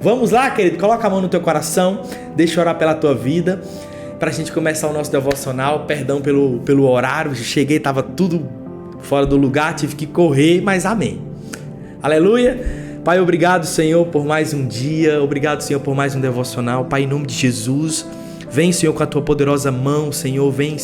Vamos lá, querido? Coloca a mão no teu coração, deixa eu orar pela tua vida, pra gente começar o nosso devocional. Perdão pelo horário, cheguei, tava tudo fora do lugar, tive que correr, mas amém. Aleluia. Pai, obrigado, Senhor, por mais um dia, obrigado, Senhor, por mais um devocional. Pai, em nome de Jesus, vem, Senhor, com a tua poderosa mão, Senhor, vem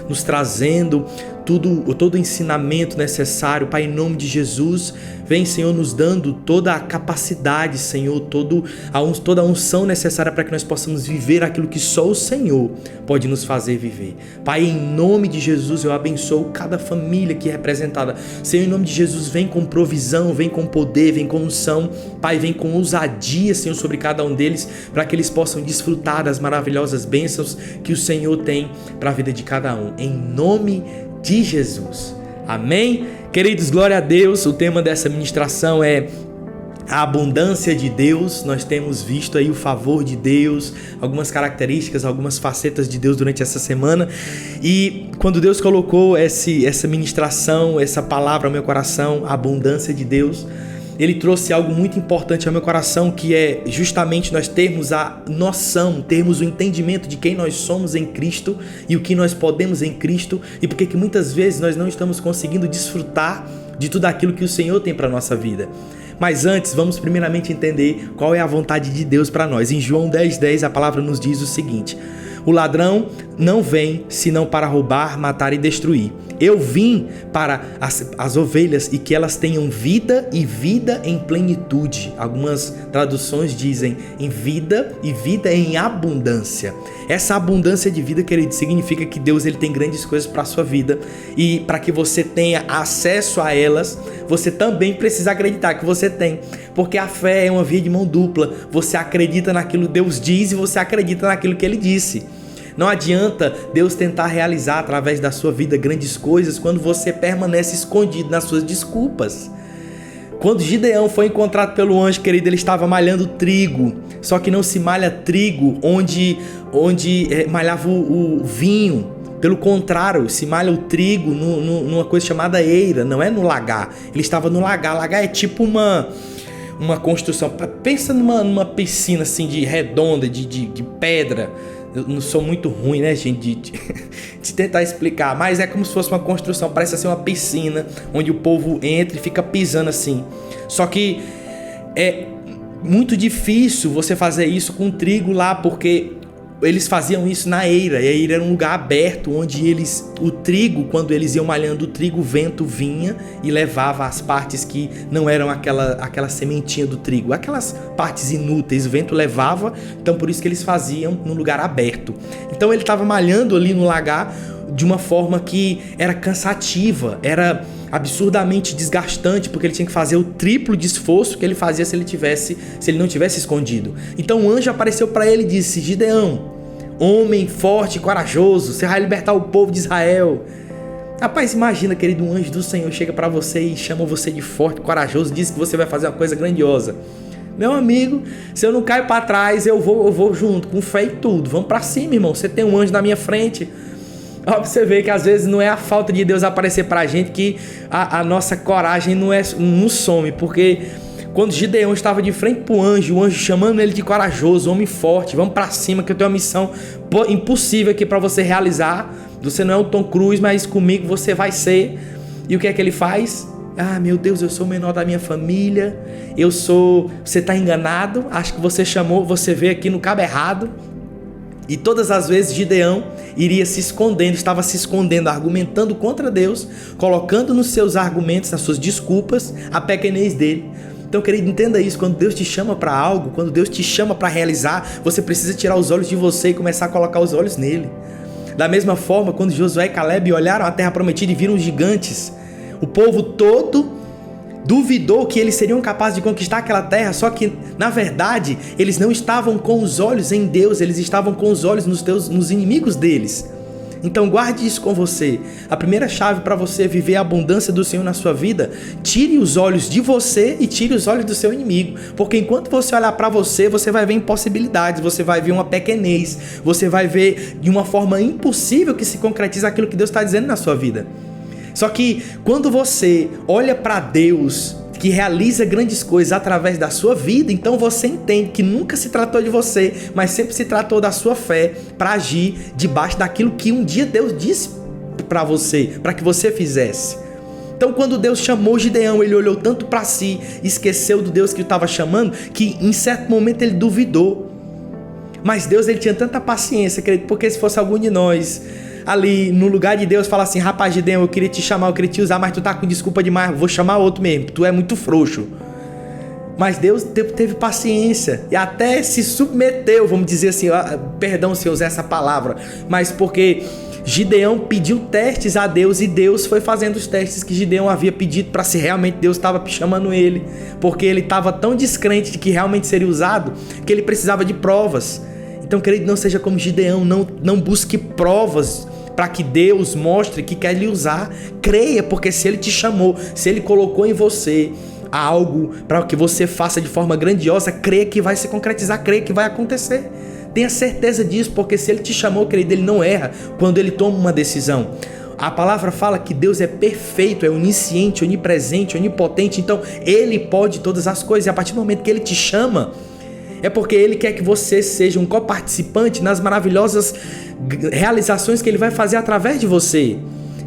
nos trazendo todo o ensinamento necessário, Pai, em nome de Jesus. Vem, Senhor, nos dando toda a capacidade, Senhor, toda a unção necessária para que nós possamos viver aquilo que só o Senhor pode nos fazer viver. Pai, em nome de Jesus, eu abençoo cada família aqui representada. Senhor, em nome de Jesus, vem com provisão, vem com poder, vem com unção. Pai, vem com ousadia, Senhor, sobre cada um deles, para que eles possam desfrutar das maravilhosas bênçãos que o Senhor tem para a vida de cada um. Em nome de Jesus. Amém? Queridos, glória a Deus. O tema dessa ministração é a abundância de Deus. Nós temos visto aí o favor de Deus, algumas características, algumas facetas de Deus durante essa semana. E quando Deus colocou essa ministração, essa palavra ao meu coração, a abundância de Deus, Ele trouxe algo muito importante ao meu coração, que é justamente nós termos a noção, termos o entendimento de quem nós somos em Cristo e o que nós podemos em Cristo, e porque que muitas vezes nós não estamos conseguindo desfrutar de tudo aquilo que o Senhor tem para a nossa vida. Mas antes, vamos primeiramente entender qual é a vontade de Deus para nós. Em João 10:10, a palavra nos diz o seguinte: o ladrão não vem senão para roubar, matar e destruir. Eu vim para as ovelhas e que elas tenham vida e vida em plenitude. Algumas traduções dizem em vida e vida em abundância. Essa abundância de vida, querido, significa que Deus ele tem grandes coisas para a sua vida, e para que você tenha acesso a elas, você também precisa acreditar que você tem, porque a fé é uma via de mão dupla. Você acredita naquilo que Deus diz e você acredita naquilo que Ele disse. Não adianta Deus tentar realizar através da sua vida grandes coisas quando você permanece escondido nas suas desculpas. Quando Gideão foi encontrado pelo anjo, querido, ele estava malhando trigo. Só que não se malha trigo onde malhava o vinho. Pelo contrário, se malha o trigo numa coisa chamada eira, não é no lagar. Ele estava no lagar. Lagar é tipo uma construção. Pensa numa piscina assim de redonda, de pedra. Eu não sou muito ruim, né, gente, de tentar explicar, mas é como se fosse uma construção, parece ser uma piscina, onde o povo entra e fica pisando assim. Só que é muito difícil você fazer isso com trigo lá, porque eles faziam isso na eira, e a eira era um lugar aberto, onde o trigo, quando eles iam malhando o trigo, o vento vinha e levava as partes que não eram aquela sementinha do trigo, aquelas partes inúteis, o vento levava. Então por isso que eles faziam num lugar aberto. Então ele estava malhando ali no lagar de uma forma que era cansativa, era absurdamente desgastante, porque ele tinha que fazer o triplo de esforço que ele fazia se ele não tivesse escondido. Então o anjo apareceu para ele e disse: Gideão, homem forte e corajoso, você vai libertar o povo de Israel. Rapaz, imagina, querido, um anjo do Senhor chega para você e chama você de forte e corajoso, diz que você vai fazer uma coisa grandiosa. Meu amigo, se eu não caio para trás, eu vou junto, com fé e tudo. Vamos para cima, irmão, você tem um anjo na minha frente. Ó, pra você ver que às vezes não é a falta de Deus aparecer pra gente que a nossa coragem não some, porque quando Gideão estava de frente pro anjo, o anjo chamando ele de corajoso, homem forte, vamos pra cima que eu tenho uma missão impossível aqui pra você realizar. Você não é o Tom Cruise, mas comigo você vai ser. E o que é que ele faz? Ah, meu Deus, eu sou o menor da minha família, você tá enganado, acho que você veio aqui no cabo errado. E todas as vezes Gideão estava se escondendo, argumentando contra Deus, colocando nos seus argumentos, nas suas desculpas, a pequenez dele. Então, querido, entenda isso: quando Deus te chama para algo, quando Deus te chama para realizar, você precisa tirar os olhos de você e começar a colocar os olhos nele. Da mesma forma, quando Josué e Caleb olharam a terra prometida e viram os gigantes, o povo todo duvidou que eles seriam capazes de conquistar aquela terra, só que, na verdade, eles não estavam com os olhos em Deus, eles estavam com os olhos nos inimigos deles. Então guarde isso com você. A primeira chave para você viver a abundância do Senhor na sua vida: tire os olhos de você e tire os olhos do seu inimigo, porque enquanto você olhar para você, você vai ver impossibilidades, você vai ver uma pequenez, você vai ver de uma forma impossível que se concretiza aquilo que Deus está dizendo na sua vida. Só que quando você olha para Deus, que realiza grandes coisas através da sua vida, então você entende que nunca se tratou de você, mas sempre se tratou da sua fé para agir debaixo daquilo que um dia Deus disse para você, para que você fizesse. Então, quando Deus chamou Gideão, ele olhou tanto para si, esqueceu do Deus que o estava chamando, que em certo momento ele duvidou. Mas Deus, ele tinha tanta paciência, querido, porque se fosse algum de nós ali no lugar de Deus, falar assim: rapaz, Gideão, eu queria te chamar, eu queria te usar, mas tu tá com desculpa demais, vou chamar outro mesmo, tu é muito frouxo. Mas Deus teve paciência e até se submeteu, vamos dizer assim, perdão se eu usar essa palavra, mas porque Gideão pediu testes a Deus e Deus foi fazendo os testes que Gideão havia pedido para se realmente Deus estava chamando ele, porque ele estava tão descrente de que realmente seria usado, que ele precisava de provas. Então, querido, não seja como Gideão, não busque provas para que Deus mostre que quer lhe usar. Creia, porque se ele te chamou, se ele colocou em você algo para que você faça de forma grandiosa, creia que vai se concretizar, creia que vai acontecer. Tenha certeza disso, porque se ele te chamou, querido, ele não erra quando ele toma uma decisão. A palavra fala que Deus é perfeito, é onisciente, onipresente, onipotente, então ele pode todas as coisas, e a partir do momento que ele te chama, é porque ele quer que você seja um coparticipante nas maravilhosas realizações que ele vai fazer através de você.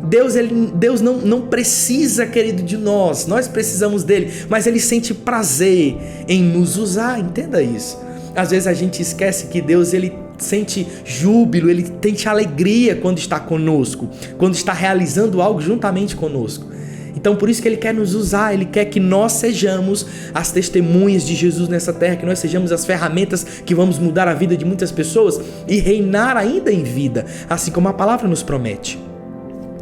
Deus não precisa, querido, de nós precisamos dele, mas ele sente prazer em nos usar, entenda isso. Às vezes a gente esquece que Deus, ele sente júbilo, ele sente alegria quando está conosco, quando está realizando algo juntamente conosco. Então por isso que ele quer nos usar, ele quer que nós sejamos as testemunhas de Jesus nessa terra, que nós sejamos as ferramentas que vamos mudar a vida de muitas pessoas e reinar ainda em vida, assim como a palavra nos promete.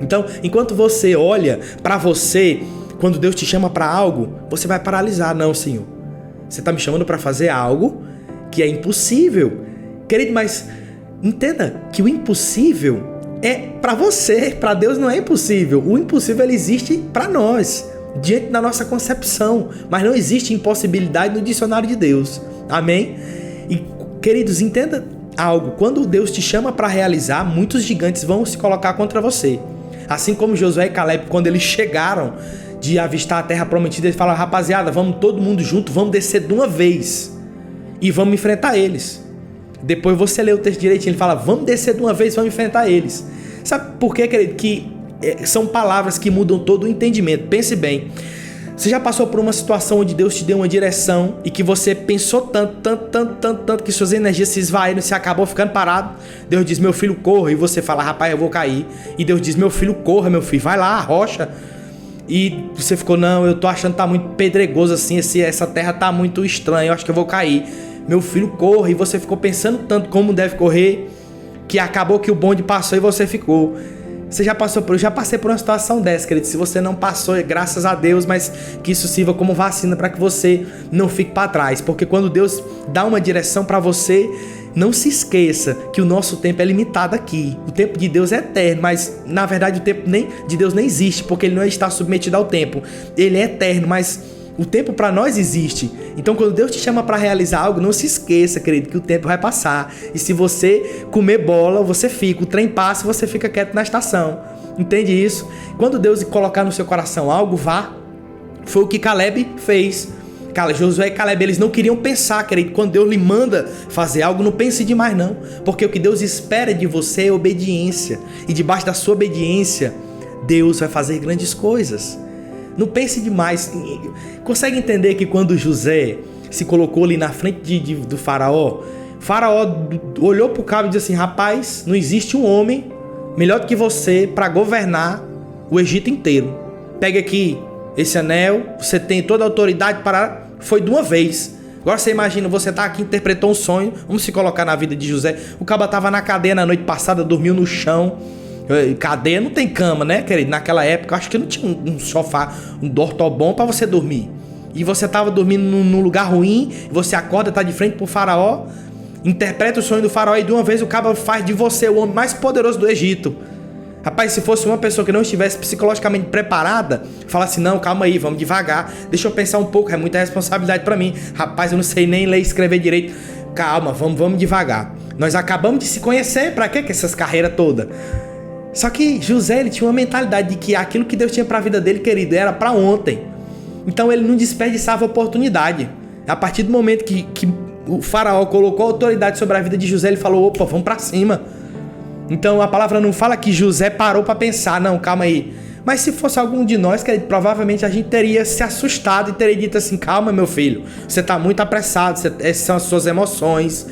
Então, enquanto você olha para você, quando Deus te chama para algo, você vai paralisar. Não, Senhor, você está me chamando para fazer algo que é impossível. Querido, mas entenda que o impossível é para você, para Deus não é impossível. O impossível, ele existe para nós, diante da nossa concepção, mas não existe impossibilidade no dicionário de Deus. Amém? E, queridos, entenda algo: quando Deus te chama para realizar, muitos gigantes vão se colocar contra você. Assim como Josué e Caleb, quando eles chegaram de avistar a terra prometida, eles falaram: rapaziada, vamos todo mundo junto, vamos descer de uma vez e vamos enfrentar eles. Depois você lê o texto direitinho, ele fala: vamos descer de uma vez, vamos enfrentar eles. Sabe por quê, querido? Que são palavras que mudam todo o entendimento. Pense bem. Você já passou por uma situação onde Deus te deu uma direção e que você pensou tanto que suas energias se esvaíram e você acabou ficando parado? Deus diz: meu filho, corra. E você fala: rapaz, eu vou cair. E Deus diz: meu filho, corra, meu filho, vai lá, arrocha. E você ficou: não, eu tô achando que tá muito pedregoso assim, essa terra tá muito estranha, eu acho que eu vou cair. Meu filho, corra. E você ficou pensando tanto como deve correr, que acabou que o bonde passou e você ficou. Você já passou por... Eu já passei por uma situação dessa, querido. Se você não passou, graças a Deus, mas que isso sirva como vacina para que você não fique para trás. Porque quando Deus dá uma direção para você, não se esqueça que o nosso tempo é limitado aqui. O tempo de Deus é eterno, mas na verdade o tempo de Deus nem existe, porque ele não está submetido ao tempo. Ele é eterno, mas o tempo para nós existe. Então quando Deus te chama para realizar algo, não se esqueça, querido, que o tempo vai passar. E se você comer bola, você fica. O trem passa e você fica quieto na estação. Entende isso? Quando Deus colocar no seu coração algo, vá. Foi o que Caleb fez. Josué e Caleb, eles não queriam pensar, querido. Quando Deus lhe manda fazer algo, não pense demais não. Porque o que Deus espera de você é obediência. E debaixo da sua obediência, Deus vai fazer grandes coisas. Não pense demais. Consegue entender que quando José se colocou ali na frente do faraó, Faraó olhou pro cabo e disse assim: rapaz, não existe um homem melhor do que você para governar o Egito inteiro. Pega aqui esse anel, você tem toda a autoridade para... Foi de uma vez. Agora você imagina, você tá aqui, interpretou um sonho. Vamos se colocar na vida de José. O cabo tava na cadeia na noite passada, dormiu no chão. Cadeia não tem cama, né, querido? Naquela época, acho que não tinha um sofá, um dortobom pra você dormir. E você tava dormindo num lugar ruim, você acorda, tá de frente pro faraó, interpreta o sonho do faraó e de uma vez o cabo faz de você o homem mais poderoso do Egito. Rapaz, se fosse uma pessoa que não estivesse psicologicamente preparada, fala assim: não, calma aí, vamos devagar, deixa eu pensar um pouco, é muita responsabilidade pra mim. Rapaz, eu não sei nem ler e escrever direito. Calma, vamos devagar. Nós acabamos de se conhecer, pra quê que essas carreiras todas? Só que José, ele tinha uma mentalidade de que aquilo que Deus tinha para a vida dele, querido, era para ontem. Então ele não desperdiçava a oportunidade. A partir do momento que o faraó colocou autoridade sobre a vida de José, ele falou, opa, vamos pra cima. Então a palavra não fala que José parou para pensar, não, calma aí. Mas se fosse algum de nós, provavelmente a gente teria se assustado e teria dito assim, calma meu filho, você tá muito apressado, essas são as suas emoções,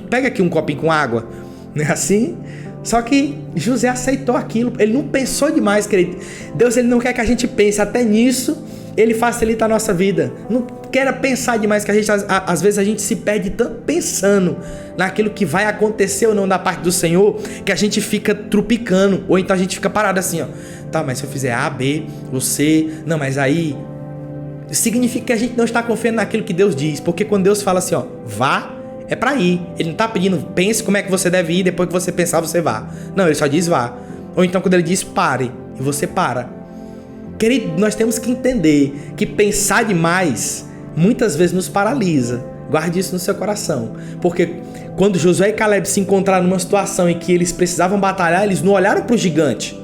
pega aqui um copinho com água. Não é assim? Só que José aceitou aquilo, ele não pensou demais, querido. Deus, ele não quer que a gente pense, até nisso ele facilita a nossa vida. Não queira pensar demais, que às vezes a gente se perde tanto pensando naquilo que vai acontecer ou não da parte do Senhor, que a gente fica trupicando, ou então a gente fica parado assim, ó. Tá, mas se eu fizer A, B, ou C, não, mas aí significa que a gente não está confiando naquilo que Deus diz, porque quando Deus fala assim, ó, vá, é pra ir. Ele não tá pedindo, pense como é que você deve ir, depois que você pensar, você vá. Não, ele só diz vá. Ou então quando ele diz pare, e você para. Querido, nós temos que entender que pensar demais muitas vezes nos paralisa. Guarde isso no seu coração. Porque quando Josué e Caleb se encontraram numa situação em que eles precisavam batalhar, eles não olharam para o gigante.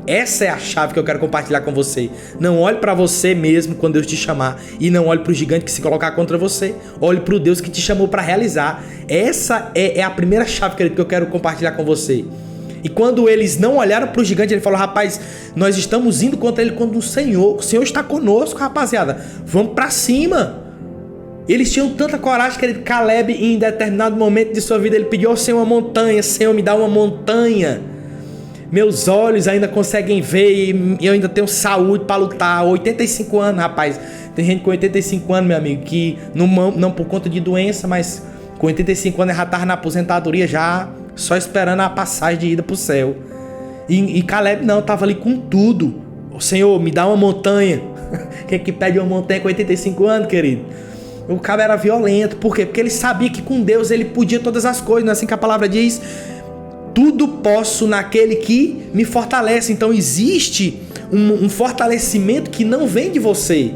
Essa é a chave que eu quero compartilhar com você. Não olhe para você mesmo quando Deus te chamar. E não olhe para o gigante que se colocar contra você. Olhe para o Deus que te chamou para realizar. Essa é a primeira chave, querido, que eu quero compartilhar com você. E quando eles não olharam para o gigante, ele falou, rapaz, nós estamos indo contra ele quando o Senhor está conosco, rapaziada. Vamos para cima. Eles tinham tanta coragem, querido. Caleb, em determinado momento de sua vida, ele pediu ao Senhor uma montanha. Senhor, me dá uma montanha. Meus olhos ainda conseguem ver e eu ainda tenho saúde para lutar. 85 anos, rapaz. Tem gente com 85 anos, meu amigo, que não por conta de doença, mas com 85 anos já estava na aposentadoria já, só esperando a passagem de ida para o céu. E Caleb não, estava ali com tudo. O Senhor, me dá uma montanha. Quem é que pede uma montanha com 85 anos, querido? O cara era violento. Por quê? Porque ele sabia que com Deus ele podia todas as coisas. Não é assim que a palavra diz? Tudo posso naquele que me fortalece. Então existe um fortalecimento que não vem de você.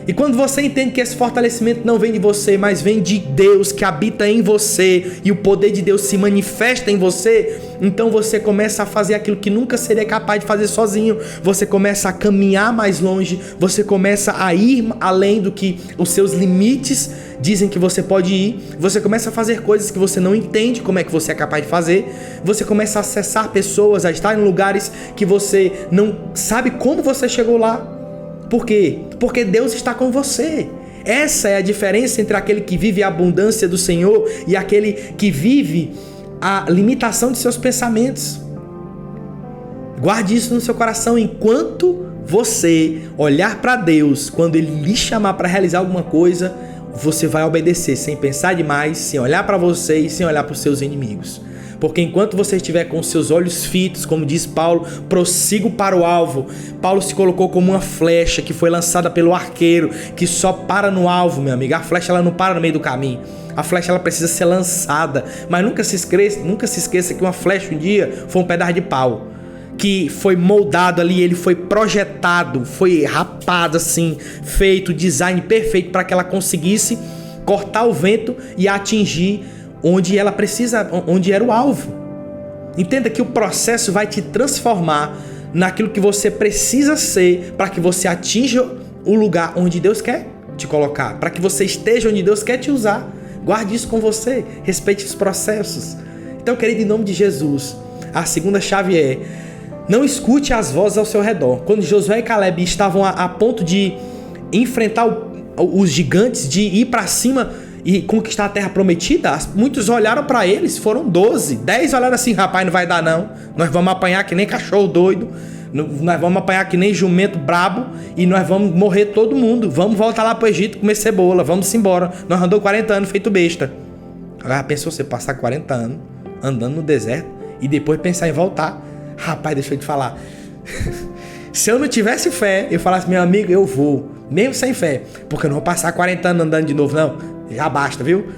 E quando você entende que esse fortalecimento não vem de você, mas vem de Deus que habita em você, e o poder de Deus se manifesta em você, então você começa a fazer aquilo que nunca seria capaz de fazer sozinho. Você começa a caminhar mais longe, você começa a ir além do que os seus limites dizem que você pode ir. Você começa a fazer coisas que você não entende como é que você é capaz de fazer. Você começa a acessar pessoas, a estar em lugares que você não sabe como você chegou lá. Por quê? Porque Deus está com você. Essa é a diferença entre aquele que vive a abundância do Senhor e aquele que vive a limitação de seus pensamentos. Guarde isso no seu coração. Enquanto você olhar para Deus, quando Ele lhe chamar para realizar alguma coisa, você vai obedecer sem pensar demais, sem olhar para você e sem olhar para os seus inimigos. Porque enquanto você estiver com seus olhos fitos, como diz Paulo, prossigo para o alvo. Paulo se colocou como uma flecha que foi lançada pelo arqueiro, que só para no alvo, meu amigo. A flecha ela não para no meio do caminho. A flecha ela precisa ser lançada. Mas nunca se esqueça que uma flecha um dia foi um pedaço de pau, que foi moldado ali, ele foi projetado, foi rapado assim, feito, design perfeito para que ela conseguisse cortar o vento e atingir onde ela precisa, onde era o alvo. Entenda que o processo vai te transformar naquilo que você precisa ser para que você atinja o lugar onde Deus quer te colocar, para que você esteja onde Deus quer te usar. Guarde isso com você, respeite os processos. Então, querido, em nome de Jesus, a segunda chave é: não escute as vozes ao seu redor. Quando Josué e Caleb estavam a ponto de enfrentar os gigantes, de ir para cima e conquistar a terra prometida, muitos olharam para eles, foram 12, 10 olharam assim, rapaz, não vai dar não, nós vamos apanhar que nem cachorro doido, nós vamos apanhar que nem jumento brabo e nós vamos morrer todo mundo, vamos voltar lá pro Egito comer cebola, vamos embora, nós andou 40 anos feito besta. Agora pensou você passar 40 anos andando no deserto e depois pensar em voltar? Rapaz, deixa eu te falar, se eu não tivesse fé, eu falasse, meu amigo, eu vou, mesmo sem fé, porque eu não vou passar 40 anos andando de novo não. Já basta, viu?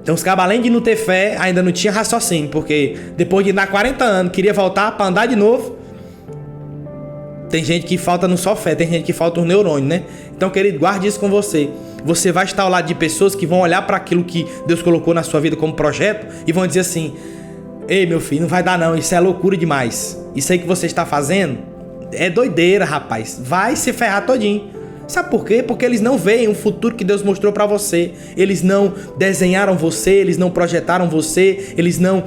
Então os cabos, além de não ter fé, ainda não tinha raciocínio, porque depois de dar 40 anos, queria voltar para andar de novo. Tem gente que falta não só fé, tem gente que falta um neurônio, né? Então, querido, guarde isso com você. Você vai estar ao lado de pessoas que vão olhar para aquilo que Deus colocou na sua vida como projeto e vão dizer assim: ei, meu filho, não vai dar não, isso é loucura demais. Isso aí que você está fazendo é doideira, rapaz. Vai se ferrar todinho. Sabe por quê? Porque eles não veem o futuro que Deus mostrou para você. Eles não desenharam você, eles não projetaram você, eles não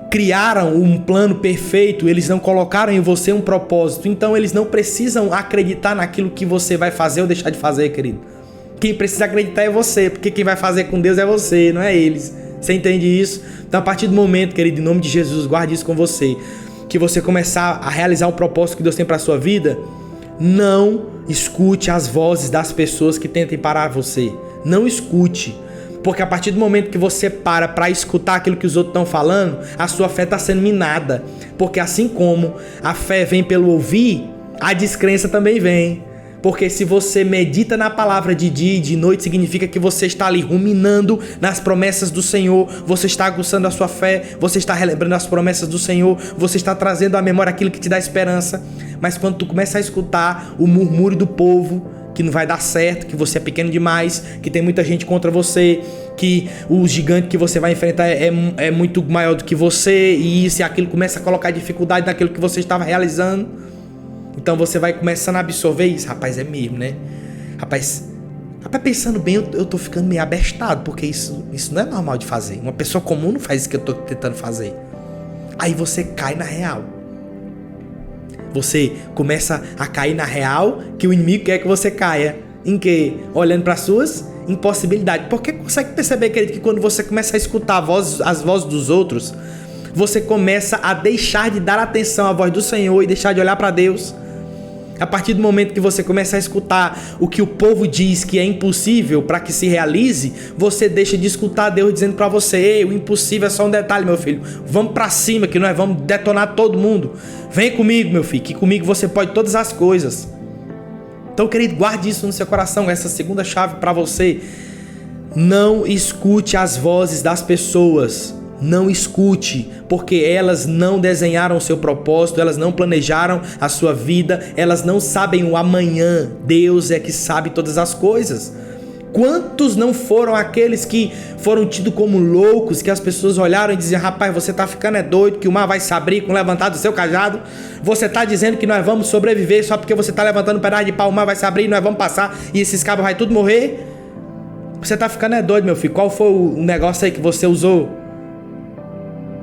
criaram um plano perfeito, eles não colocaram em você um propósito. Então eles não precisam acreditar naquilo que você vai fazer ou deixar de fazer, querido. Quem precisa acreditar é você, porque quem vai fazer com Deus é você, não é eles. Você entende isso? Então a partir do momento, querido, em nome de Jesus, guarde isso com você, que você começar a realizar o propósito que Deus tem para sua vida, não escute as vozes das pessoas que tentem parar você. Não escute. Porque a partir do momento que você para escutar aquilo que os outros estão falando, a sua fé está sendo minada. Porque assim como a fé vem pelo ouvir, a descrença também vem. Porque se você medita na palavra de dia e de noite, significa que você está ali ruminando nas promessas do Senhor, você está aguçando a sua fé, você está relembrando as promessas do Senhor, você está trazendo à memória aquilo que te dá esperança. Mas quando tu começa a escutar o murmúrio do povo, que não vai dar certo, que você é pequeno demais, que tem muita gente contra você, que o gigante que você vai enfrentar é muito maior do que você, e isso e aquilo começa a colocar dificuldade naquilo que você estava realizando. Então você vai começando a absorver isso. Rapaz, é mesmo, né? Rapaz, pensando bem, eu tô ficando meio abestado, porque isso não é normal de fazer. Uma pessoa comum não faz isso que eu tô tentando fazer. Aí você cai na real. Você começa a cair na real que o inimigo quer que você caia. Em quê? Olhando para suas impossibilidades. Porque consegue perceber, querido, que quando você começa a escutar as vozes dos outros, você começa a deixar de dar atenção à voz do Senhor e deixar de olhar para Deus. A partir do momento que você começa a escutar o que o povo diz que é impossível para que se realize, você deixa de escutar Deus dizendo para você: ei, o impossível é só um detalhe, meu filho. Vamos para cima que nós vamos detonar todo mundo. Vem comigo, meu filho, que comigo você pode todas as coisas. Então, querido, guarde isso no seu coração, essa segunda chave para você. Não escute as vozes das pessoas. Não escute, porque elas não desenharam o seu propósito, elas não planejaram a sua vida, elas não sabem o amanhã. Deus é que sabe todas as coisas. Quantos não foram aqueles que foram tidos como loucos, que as pessoas olharam e diziam: rapaz, você tá ficando doido, que o mar vai se abrir com o levantar do seu cajado? Você tá dizendo que nós vamos sobreviver só porque você tá levantando um pedaço de pau, o mar vai se abrir e nós vamos passar e esses cabos vai tudo morrer? Você tá ficando doido, meu filho. Qual foi o negócio aí que você usou?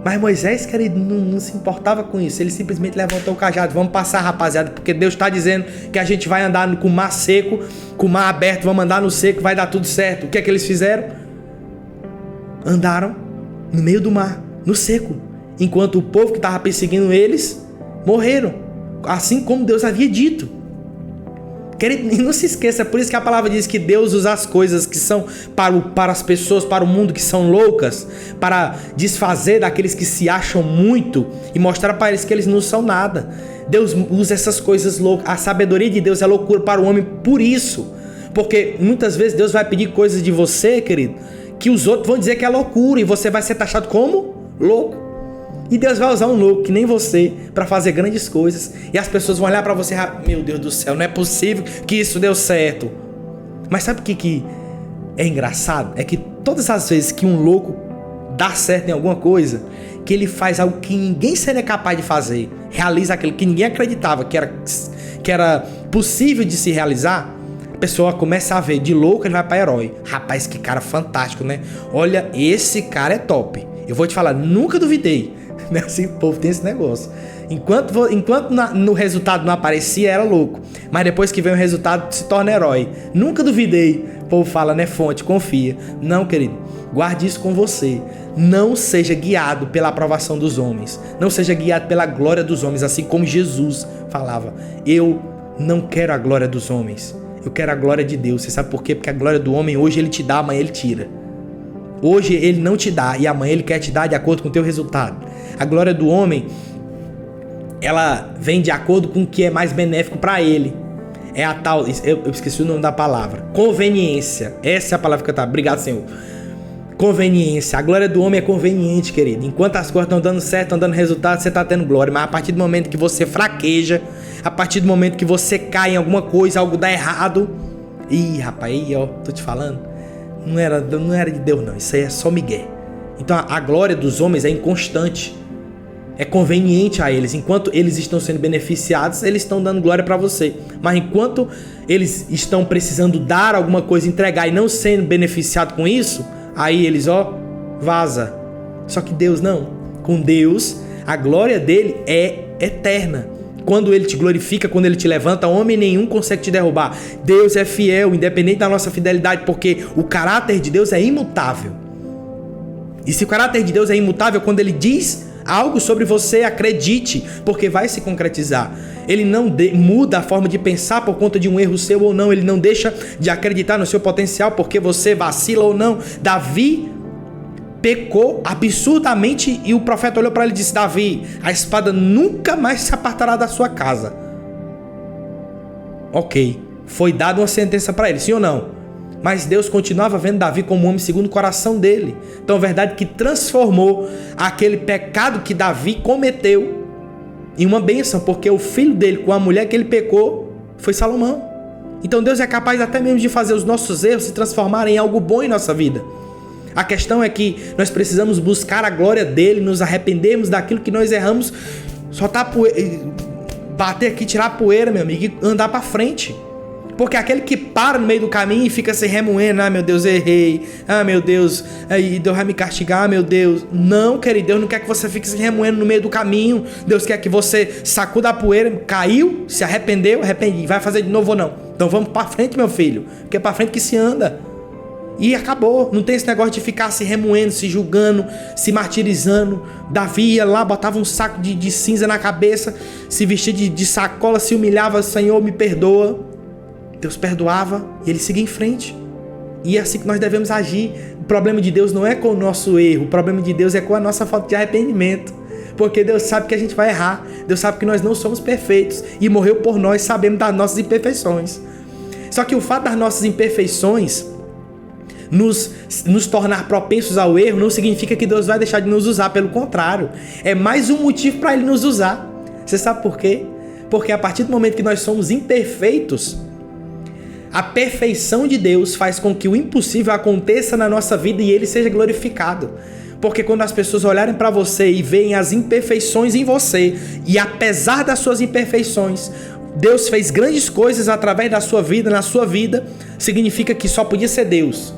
Mas Moisés, querido, não se importava com isso. Ele simplesmente levantou o cajado. Vamos passar, rapaziada, porque Deus está dizendo que a gente vai andar com o mar seco, com o mar aberto. Vamos andar no seco, vai dar tudo certo. O que é que eles fizeram? Andaram no meio do mar, no seco, enquanto o povo que estava perseguindo eles morreram, assim como Deus havia dito. Querido, e não se esqueça, é por isso que a palavra diz que Deus usa as coisas que são para as pessoas, para o mundo, que são loucas, para desfazer daqueles que se acham muito e mostrar para eles que eles não são nada. Deus usa essas coisas loucas. A sabedoria de Deus é loucura para o homem por isso. Porque muitas vezes Deus vai pedir coisas de você, querido, que os outros vão dizer que é loucura e você vai ser taxado como louco. E Deus vai usar um louco que nem você para fazer grandes coisas. E as pessoas vão olhar para você: meu Deus do céu, não é possível que isso deu certo. Mas sabe o que é engraçado? É que todas as vezes que um louco dá certo em alguma coisa, que ele faz algo que ninguém seria capaz de fazer, realiza aquilo que ninguém acreditava que era possível de se realizar, a pessoa começa a ver de louco, ele vai para herói. Rapaz, que cara fantástico, né? Olha, esse cara é top. Eu vou te falar, nunca duvidei. Assim, o povo tem esse negócio. Enquanto no resultado não aparecia, era louco. Mas depois que vem o resultado, se torna herói. Nunca duvidei. O povo fala, né? Fonte, confia. Não, querido. Guarde isso com você. Não seja guiado pela aprovação dos homens. Não seja guiado pela glória dos homens. Assim como Jesus falava: eu não quero a glória dos homens. Eu quero a glória de Deus. Você sabe por quê? Porque a glória do homem hoje ele te dá, amanhã ele tira. Hoje ele não te dá e amanhã ele quer te dar de acordo com o teu resultado. A glória do homem, ela vem de acordo com o que é mais benéfico para ele. É a tal, eu esqueci o nome da palavra, conveniência. Essa é a palavra que eu tava. Obrigado, Senhor. Conveniência. A glória do homem é conveniente, querido. Enquanto as coisas estão dando certo, estão dando resultado, você está tendo glória. Mas a partir do momento que você fraqueja, a partir do momento que você cai em alguma coisa, algo dá errado. Ih, rapaz, aí, ó, tô te falando. Não era de Deus, não. Isso aí é só migué. Então a glória dos homens é inconstante. É conveniente a eles. Enquanto eles estão sendo beneficiados, eles estão dando glória para você. Mas enquanto eles estão precisando dar alguma coisa, entregar e não sendo beneficiado com isso, aí eles, vaza. Só que Deus não. Com Deus, a glória dele é eterna. Quando ele te glorifica, quando ele te levanta, homem nenhum consegue te derrubar. Deus é fiel, independente da nossa fidelidade, porque o caráter de Deus é imutável. E se o caráter de Deus é imutável, quando ele diz algo sobre você, acredite, porque vai se concretizar. Ele não muda a forma de pensar por conta de um erro seu ou não. Ele não deixa de acreditar no seu potencial porque você vacila ou não. Davi pecou absurdamente e o profeta olhou para ele e disse: Davi, a espada nunca mais se apartará da sua casa. Ok, foi dada uma sentença para ele, sim ou não? Mas Deus continuava vendo Davi como um homem segundo o coração dele. Então a verdade é que transformou aquele pecado que Davi cometeu em uma bênção, porque o filho dele com a mulher que ele pecou foi Salomão. Então Deus é capaz até mesmo de fazer os nossos erros se transformarem em algo bom em nossa vida. A questão é que nós precisamos buscar a glória dele, nos arrependermos daquilo que nós erramos, soltar bater aqui, tirar a poeira, meu amigo, e andar para frente. Porque aquele que para no meio do caminho e fica se remoendo: ah, meu Deus, errei, ah, meu Deus, aí Deus vai me castigar, meu Deus. Não, querido, Deus não quer que você fique se remoendo no meio do caminho. Deus quer que você sacuda a poeira, caiu, se arrependeu, vai fazer de novo ou não? Então vamos para frente, meu filho, porque é para frente que se anda. E acabou, não tem esse negócio de ficar se remoendo, se julgando, se martirizando. Davi ia lá, botava um saco de cinza na cabeça, se vestia de sacola, se humilhava: Senhor, me perdoa. Deus perdoava e ele seguia em frente. E é assim que nós devemos agir. O problema de Deus não é com o nosso erro, o problema de Deus é com a nossa falta de arrependimento. Porque Deus sabe que a gente vai errar, Deus sabe que nós não somos perfeitos e morreu por nós sabendo das nossas imperfeições. Só que o fato das nossas imperfeições nos tornar propensos ao erro não significa que Deus vai deixar de nos usar, pelo contrário, é mais um motivo para ele nos usar. Você sabe por quê? Porque a partir do momento que nós somos imperfeitos, a perfeição de Deus faz com que o impossível aconteça na nossa vida e ele seja glorificado. Porque quando as pessoas olharem para você e veem as imperfeições em você, e apesar das suas imperfeições, Deus fez grandes coisas através da sua vida, na sua vida, significa que só podia ser Deus,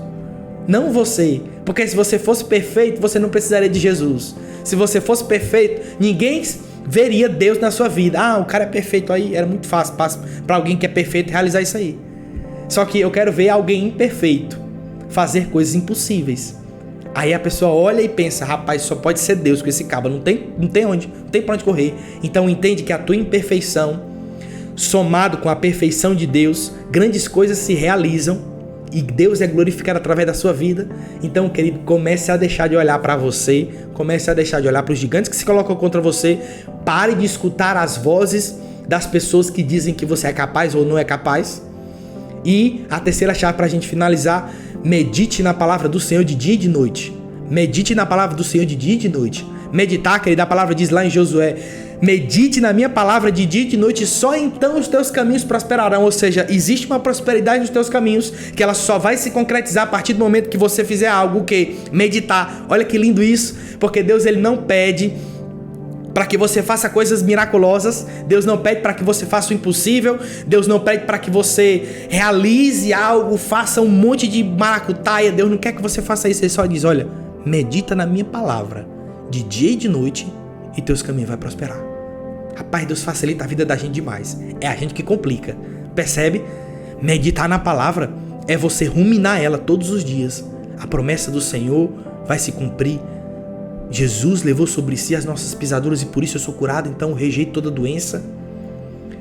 não você. Porque se você fosse perfeito, você não precisaria de Jesus. Se você fosse perfeito, ninguém veria Deus na sua vida. Ah, o cara é perfeito, aí era muito fácil para alguém que é perfeito realizar isso aí. Só que eu quero ver alguém imperfeito fazer coisas impossíveis. Aí a pessoa olha e pensa: rapaz, só pode ser Deus com esse cabo, não tem pra onde correr. Então entende que a tua imperfeição, somado com a perfeição de Deus, grandes coisas se realizam e Deus é glorificado através da sua vida. Então, querido, comece a deixar de olhar para você, comece a deixar de olhar para os gigantes que se colocam contra você. Pare de escutar as vozes das pessoas que dizem que você é capaz ou não é capaz. E a terceira chave para a gente finalizar: medite na palavra do Senhor de dia e de noite. Medite na palavra do Senhor de dia e de noite. Meditar, querido, a palavra diz lá em Josué: medite na minha palavra de dia e de noite, só então os teus caminhos prosperarão. Ou seja, existe uma prosperidade nos teus caminhos que ela só vai se concretizar a partir do momento que você fizer algo, que meditar. Olha que lindo isso, porque Deus ele não pede para que você faça coisas miraculosas, Deus não pede para que você faça o impossível, Deus não pede para que você realize algo, faça um monte de maracutaia. Deus não quer que você faça isso, ele só diz: olha, medita na minha palavra de dia e de noite e teus caminhos vão prosperar. Rapaz, Deus facilita a vida da gente demais, é a gente que complica, percebe? Meditar na palavra é você ruminar ela todos os dias. A promessa do Senhor vai se cumprir. Jesus levou sobre si as nossas pisaduras e por isso eu sou curado, então eu rejeito toda doença.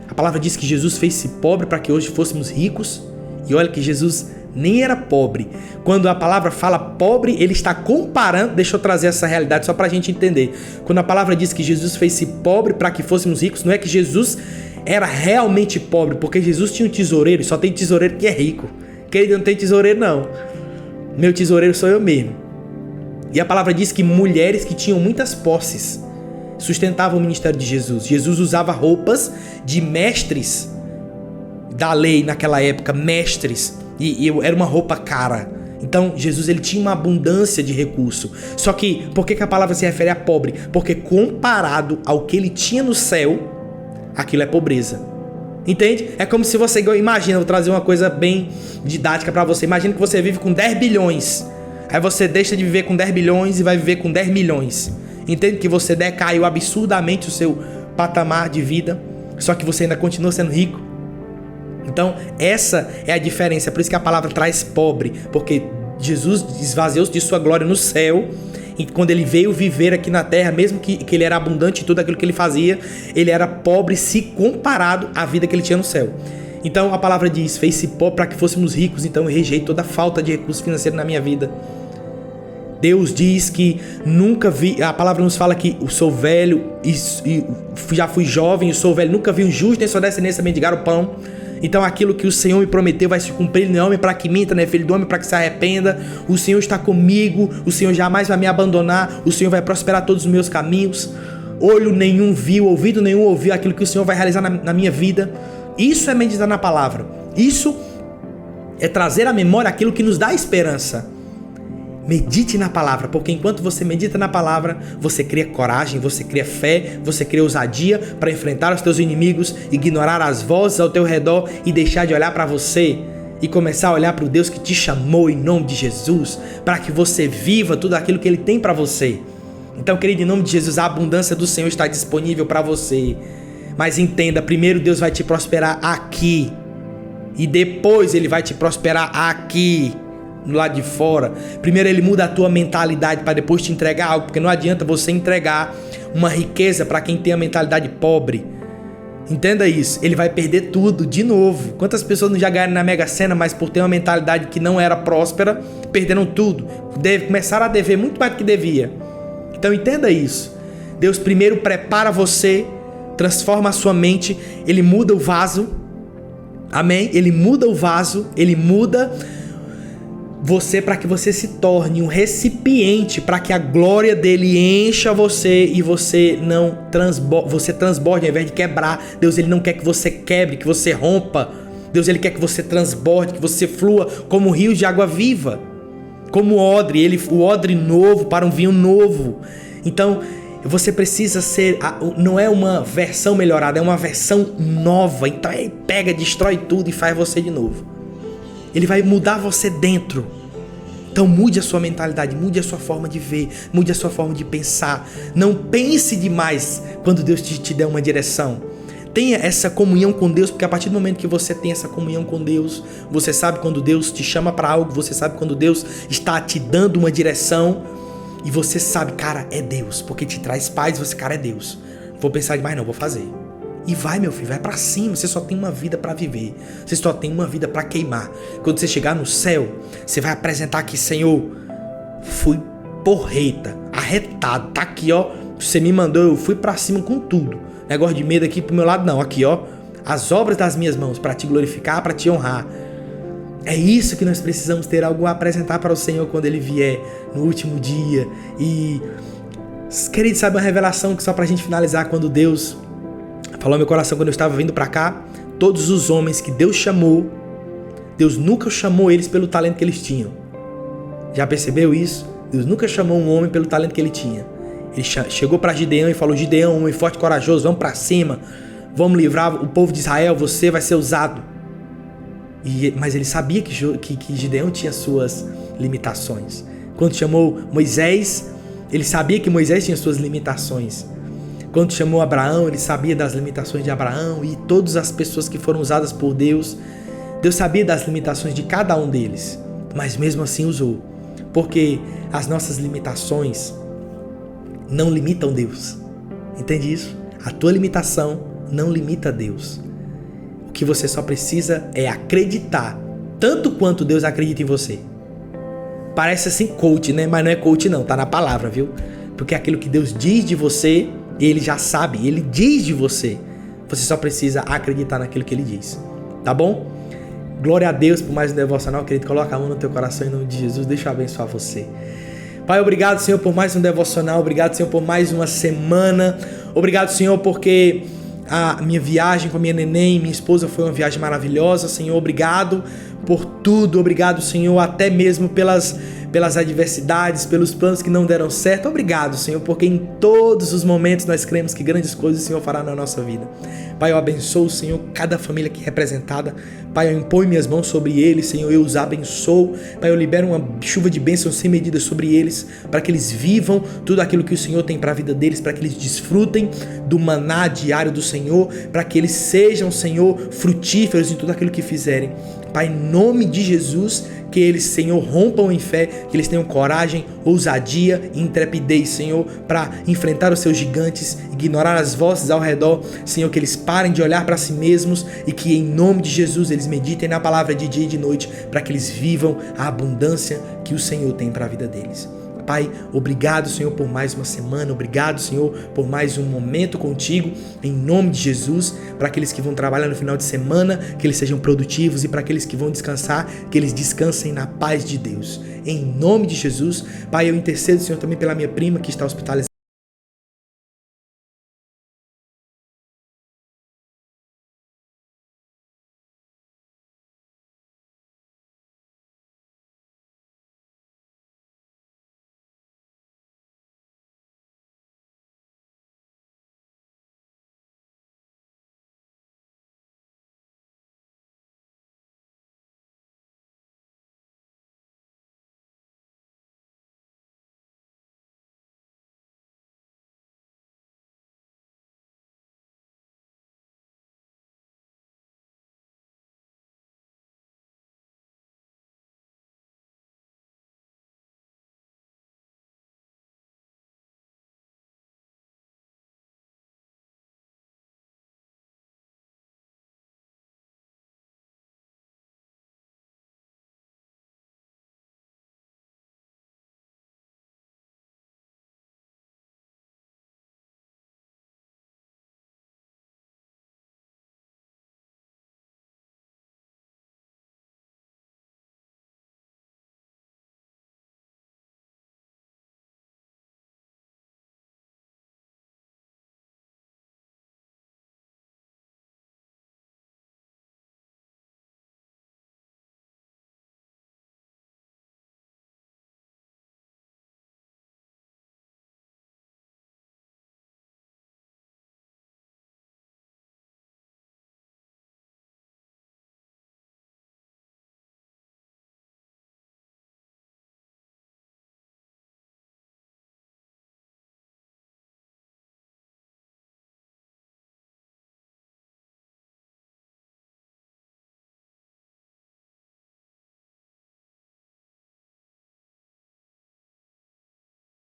A palavra diz que Jesus fez-se pobre para que hoje fôssemos ricos. E olha que Jesus nem era pobre. Quando a palavra fala pobre, ele está comparando. Deixa eu trazer essa realidade só para a gente entender. Quando a palavra diz que Jesus fez-se pobre para que fôssemos ricos, não é que Jesus era realmente pobre, porque Jesus tinha um tesoureiro e só tem tesoureiro que é rico. Querido, não tem tesoureiro não. Meu tesoureiro sou eu mesmo. E a palavra diz que mulheres que tinham muitas posses sustentavam o ministério de Jesus. Jesus usava roupas de mestres da lei naquela época, mestres. E era uma roupa cara. Então, Jesus ele tinha uma abundância de recurso. Só que, por que a palavra se refere a pobre? Porque comparado ao que ele tinha no céu, aquilo é pobreza. Entende? É como se você... Imagina, vou trazer uma coisa bem didática pra você. Imagina que você vive com 10 bilhões. Aí você deixa de viver com 10 bilhões e vai viver com 10 milhões. Entende que você decaiu absurdamente o seu patamar de vida, só que você ainda continua sendo rico. Então, essa é a diferença. Por isso que a palavra traz pobre, porque Jesus esvaziou-se de sua glória no céu, e quando ele veio viver aqui na terra, mesmo que ele era abundante em tudo aquilo que ele fazia, ele era pobre se comparado à vida que ele tinha no céu. Então, a palavra diz, fez-se pobre para que fôssemos ricos. Então, eu rejeito toda falta de recurso financeiro na minha vida. Deus diz que nunca vi, a palavra nos fala que eu sou velho e já fui jovem, eu sou velho, nunca vi um justo nem sua descendência mendigar o pão. Então aquilo que o Senhor me prometeu vai se cumprir. Ele não é homem para que minta, não é filho do homem para que se arrependa. O Senhor está comigo, o Senhor jamais vai me abandonar, o Senhor vai prosperar todos os meus caminhos. Olho nenhum viu, ouvido nenhum ouviu aquilo que o Senhor vai realizar na minha vida. Isso é meditar na palavra. Isso é trazer à memória aquilo que nos dá esperança. Medite na palavra, porque enquanto você medita na palavra, você cria coragem, você cria fé, você cria ousadia para enfrentar os teus inimigos, ignorar as vozes ao teu redor e deixar de olhar para você e começar a olhar para o Deus que te chamou em nome de Jesus, para que você viva tudo aquilo que Ele tem para você. Então, querido, em nome de Jesus, a abundância do Senhor está disponível para você. Mas entenda, primeiro Deus vai te prosperar aqui e depois Ele vai te prosperar aqui, do lado de fora. Primeiro ele muda a tua mentalidade para depois te entregar algo, porque não adianta você entregar uma riqueza para quem tem a mentalidade pobre. Entenda isso, ele vai perder tudo de novo. Quantas pessoas não já ganharam na Mega Sena, mas por ter uma mentalidade que não era próspera, perderam tudo, começaram a dever muito mais do que devia. Então entenda isso. Deus primeiro prepara você, transforma a sua mente, ele muda o vaso. Amém? Ele muda o vaso, ele muda você para que você se torne um recipiente para que a glória dele encha você e você não transborde ao invés de quebrar. Deus ele não quer que você quebre, que você rompa. Deus ele quer que você transborde, que você flua como rios de água viva, como odre, o odre novo para um vinho novo. Então você precisa ser, não é uma versão melhorada, é uma versão nova. Então ele pega, destrói tudo e faz você de novo. Ele vai mudar você dentro. Então mude a sua mentalidade, mude a sua forma de ver, mude a sua forma de pensar. Não pense demais quando Deus te der uma direção. Tenha essa comunhão com Deus, porque a partir do momento que você tem essa comunhão com Deus, você sabe quando Deus te chama para algo, você sabe quando Deus está te dando uma direção e você sabe, cara, é Deus, porque te traz paz, você, cara, é Deus. Vou pensar demais não, vou fazer. E vai, meu filho, vai pra cima. Você só tem uma vida pra viver. Você só tem uma vida pra queimar. Quando você chegar no céu, você vai apresentar aqui, Senhor, fui porreta, arretado, tá aqui, ó. Você me mandou, eu fui pra cima com tudo. Negócio de medo aqui pro meu lado não, aqui, ó. As obras das minhas mãos pra te glorificar, pra te honrar. É isso que nós precisamos ter, algo a apresentar para o Senhor quando Ele vier no último dia. E, querido, sabe uma revelação que só pra gente finalizar, quando Deus falou no meu coração quando eu estava vindo pra cá, todos os homens que Deus chamou, Deus nunca chamou eles pelo talento que eles tinham. Já percebeu isso? Deus nunca chamou um homem pelo talento que ele tinha. Ele chegou para Gideão e falou, Gideão, um homem forte e corajoso, vamos pra cima, vamos livrar o povo de Israel, você vai ser usado. Mas ele sabia que Gideão tinha suas limitações. Quando chamou Moisés, ele sabia que Moisés tinha suas limitações. Quando chamou Abraão, ele sabia das limitações de Abraão, e todas as pessoas que foram usadas por Deus, Deus sabia das limitações de cada um deles, mas mesmo assim usou, porque as nossas limitações não limitam Deus. Entende isso? A tua limitação não limita Deus. O que você só precisa é acreditar, tanto quanto Deus acredita em você. Parece assim coach, né? Mas não é coach não, tá na palavra, viu? Porque aquilo que Deus diz de você, Ele já sabe, Ele diz de você. Você só precisa acreditar naquilo que Ele diz. Tá bom? Glória a Deus por mais um devocional, querido. Coloca a mão no teu coração em nome de Jesus. Deixa eu abençoar você. Pai, obrigado, Senhor, por mais um devocional. Obrigado, Senhor, por mais uma semana. Obrigado, Senhor, porque a minha viagem com a minha neném e minha esposa foi uma viagem maravilhosa. Senhor, obrigado por tudo. Obrigado, Senhor, até mesmo pelas adversidades, pelos planos que não deram certo. Obrigado, Senhor, porque em todos os momentos nós cremos que grandes coisas o Senhor fará na nossa vida. Pai, eu abençoo, Senhor, cada família aqui representada. Pai, eu imponho minhas mãos sobre eles, Senhor, eu os abençoo. Pai, eu libero uma chuva de bênçãos sem medida sobre eles, para que eles vivam tudo aquilo que o Senhor tem para a vida deles, para que eles desfrutem do maná diário do Senhor, para que eles sejam, Senhor, frutíferos em tudo aquilo que fizerem. Pai, em nome de Jesus, que eles, Senhor, rompam em fé, que eles tenham coragem, ousadia e intrepidez, Senhor, para enfrentar os seus gigantes, ignorar as vozes ao redor, Senhor, que eles parem de olhar para si mesmos e que em nome de Jesus eles meditem na palavra de dia e de noite, para que eles vivam a abundância que o Senhor tem para a vida deles. Pai, obrigado, Senhor, por mais uma semana. Obrigado, Senhor, por mais um momento contigo. Em nome de Jesus, para aqueles que vão trabalhar no final de semana, que eles sejam produtivos, e para aqueles que vão descansar, que eles descansem na paz de Deus. Em nome de Jesus, Pai, eu intercedo, Senhor, também pela minha prima que está hospitalizada.